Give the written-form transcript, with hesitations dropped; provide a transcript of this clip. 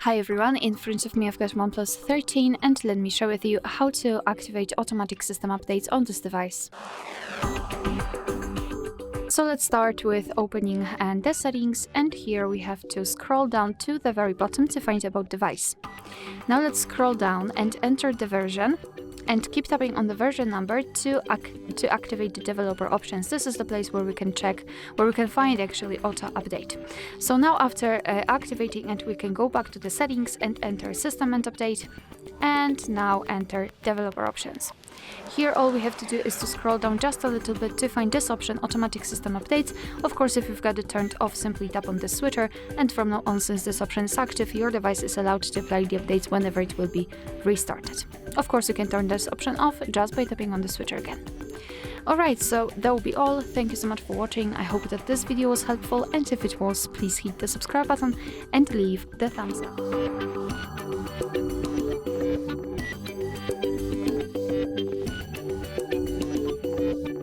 Hi everyone, in front of me I've got OnePlus 13 and let me share with you how to activate automatic system updates on this device. So let's start with opening the settings, and here we have to scroll down to the very bottom to find about device. Now let's scroll down and enter the version and keep tapping on the version number to activate the developer options. This is the place where we can check, where we can find actually auto update. So now after activating it, we can go back to the settings and enter system and update, and now enter developer options. Here all we have to do is to scroll down just a little bit to find this option, automatic system updates. Of course, if you've got it turned off, simply tap on this switcher, and from now on, since this option is active, your device is allowed to apply the updates whenever it will be restarted. Of course, you can turn this option off just by tapping on the switcher again. Alright, so that will be all. Thank you so much for watching. I hope that this video was helpful, and if it was, please hit the subscribe button and leave the thumbs up.